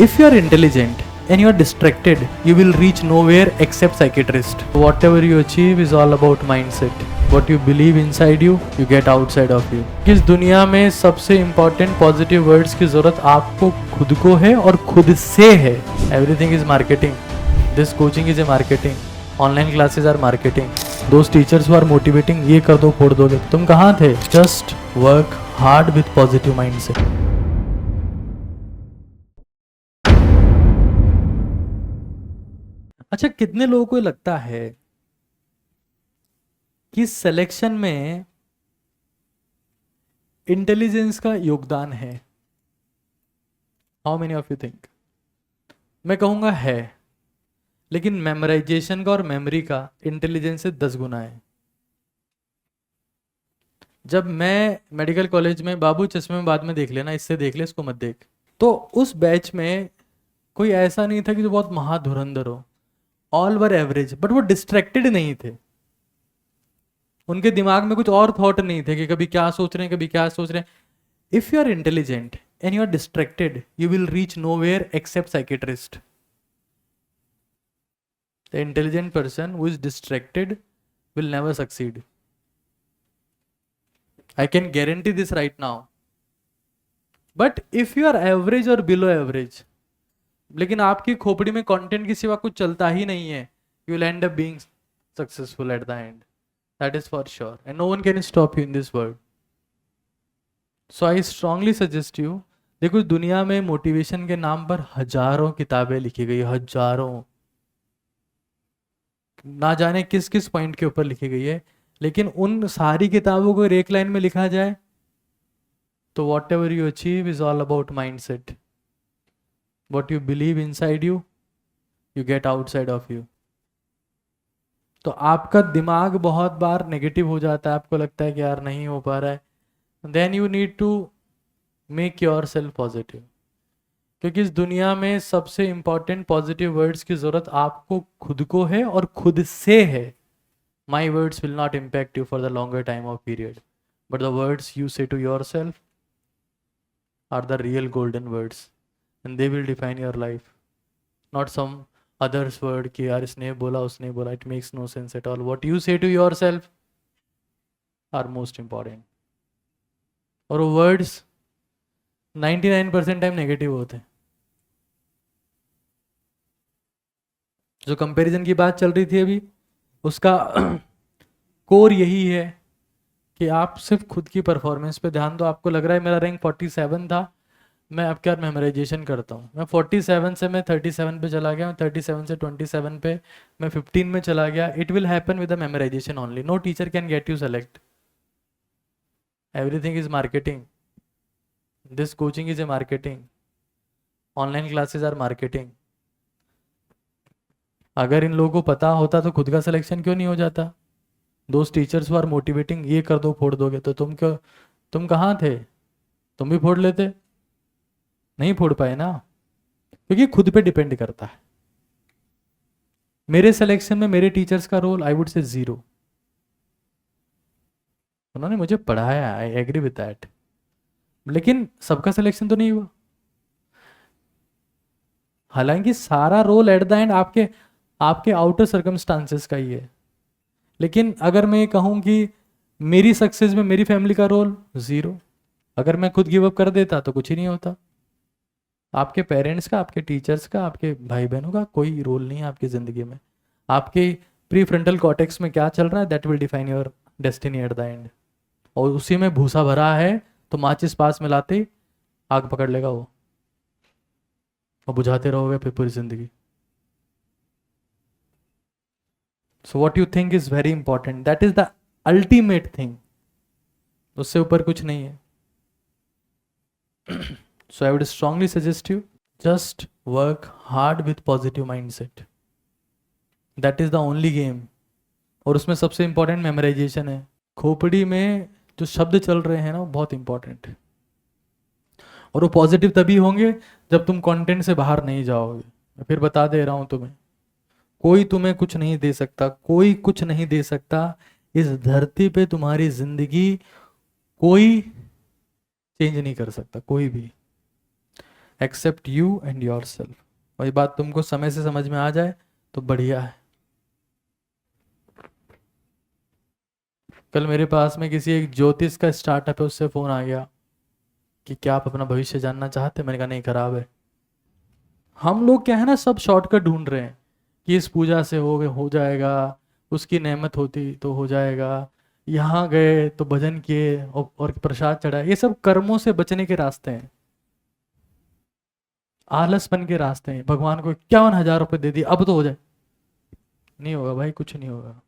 If you are intelligent and you are distracted, you will reach nowhere except psychiatrist. Whatever you achieve is all about mindset. What you believe inside you, you get outside of you. इस दुनिया में सबसे important positive words की जरूरत आपको खुद को है और खुद से है. Everything is marketing. This coaching is a marketing. Online classes are marketing. Those teachers who are motivating, ये कर दो फोड़ दोगे. तुम कहाँ थे? Just work hard with positive mindset. अच्छा, कितने लोगों को लगता है कि सिलेक्शन में इंटेलिजेंस का योगदान है? How many of you think? मैं कहूंगा है, लेकिन मेमोराइजेशन का और मेमोरी का इंटेलिजेंस से 10 गुना है. जब मैं मेडिकल कॉलेज में, बाबू चश्मे में बाद में देख लेना, इससे देख ले, इसको मत देख, तो उस बैच में कोई ऐसा नहीं था कि जो बहुत महाधुरंधर हो. ऑल वर एवरेज, बट वो डिस्ट्रैक्टेड नहीं थे. उनके दिमाग में कुछ और थॉट नहीं थे कि कभी क्या सोच रहे हैं, कभी क्या सोच रहे हैं. If you are intelligent and you are distracted, you will reach nowhere except psychiatrist. The intelligent person who is distracted will never succeed. I can guarantee this right now. But if you are average or below average, लेकिन आपकी खोपड़ी में content के सिवा कुछ चलता ही नहीं है, you will end up being successful at the end. That is for sure. And no one can stop you in this world. So I strongly suggest you, देखो दुनिया में मोटिवेशन के नाम पर हजारों किताबें लिखी गई, हजारों, ना जाने किस किस पॉइंट के ऊपर लिखी गई है. लेकिन उन सारी किताबों को एक लाइन में लिखा जाए तो what ever you achieve is all about mind set. What you believe in side you, you get outside of you. तो आपका दिमाग बहुत बार नेगेटिव हो जाता है, आपको लगता है कि यार नहीं हो पा रहा है. Then you need to make yourself positive, क्योंकि इस दुनिया में सबसे इंपॉर्टेंट पॉजिटिव वर्ड्स की जरूरत आपको खुद को है और खुद से है. My words will not impact you for the longer time of period, but the words you say to yourself are the real golden words, and they will define your life. Not some other's word कि यार इसने बोला उसने बोला. It makes no sense at all. What you say to yourself are most important. और वो words 99% time negative होते हैं. जो कंपैरिजन की बात चल रही थी अभी, उसका कोर यही है कि आप सिर्फ खुद की परफॉर्मेंस पे ध्यान दो. आपको लग रहा है मेरा रैंक 47 था, मैं अब क्या मेमोराइजेशन करता हूँ. मैं 47 से मैं 37 पे चला गया, 37 से 27 पे मैं 15 में चला गया. It will happen with the memorisation only. No teacher can get you select. Everything is marketing. This coaching is a marketing. Online classes are marketing. अगर इन लोगों को पता होता तो खुद का सिलेक्शन क्यों नहीं हो जाता? दोस्त टीचर्स हु आर मोटिवेटिंग, ये कर दो फोड़ दोगे, तो तुम कहाँ थे? तुम भी फोड़ लेते. नहीं फोड़ पाए ना, क्योंकि खुद पे डिपेंड करता है. मेरे सिलेक्शन में मेरे टीचर्स का रोल आई वुड से 0. उन्होंने मुझे पढ़ाया, आई एग्री विद दैट, लेकिन सबका सिलेक्शन तो नहीं हुआ. हालांकि सारा रोल एट द एंड आपके आउटर सर्कमस्टांसेस का ही है. लेकिन अगर मैं कहूं कि मेरी सक्सेस में मेरी फैमिली का रोल 0, अगर मैं खुद गिव अप कर देता तो कुछ ही नहीं होता. आपके पेरेंट्स का, आपके टीचर्स का, आपके भाई बहनों का कोई रोल नहीं है आपकी ज़िंदगी में. आपके प्री फ्रंटल कॉर्टेक्स में क्या चल रहा है, that will define your destiny at the end. और उसी में भूसा भरा है तो माचिस पास में लाते ही आग पकड़ लेगा वो, और बुझाते रहोगे फिर पूरी जिंदगी. So what you think is very important. That is the ultimate thing. उससे ऊपर कुछ नहीं है. So I would strongly suggest you just work hard with positive mindset. That is the only game. और उसमें सबसे important memorization है. खोपड़ी में जो शब्द चल रहे हैं ना, वो बहुत important है. और वो पॉजिटिव तभी होंगे जब तुम कंटेंट से बाहर नहीं जाओगे. मैं फिर बता दे रहा हूं तुम्हें, कोई तुम्हें कुछ नहीं दे सकता, कोई कुछ नहीं दे सकता. इस धरती पे तुम्हारी जिंदगी कोई चेंज नहीं कर सकता, कोई भी. Except you and yourself. वही बात तुमको समय से समझ में आ जाए तो बढ़िया है। कल मेरे पास में किसी एक ज्योतिष का स्टार्टअप है, उससे फोन आ गया कि क्या आप अपना भविष्य जानना चाहते हैं। मैंने कहा नहीं, खराब है। हम लोग क्या है ना, सब शॉर्टकट ढूंढ रहे हैं कि इस पूजा से हो जाएगा, उसकी नेमत होती तो हो जाएगा, यहाँ गए तो भजन किए और प्रसाद चढ़ाए। ये सब कर्मों से बचने के रास्ते हैं, आलसपन के रास्ते हैं। भगवान को 51,000 रुपये दे दिए अब तो हो जाए, नहीं होगा भाई, कुछ नहीं होगा।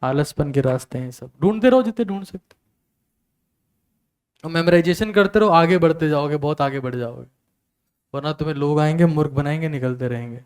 आलसपन के रास्ते हैं सब, ढूंढते रहो जितने ढूंढ सकते। और मेमोराइजेशन करते रहो, आगे बढ़ते जाओगे, बहुत आगे बढ़ जाओगे। वरना तुम्हें लोग आएंगे, मूर्ख बनाएंगे, निकलते रहेंगे।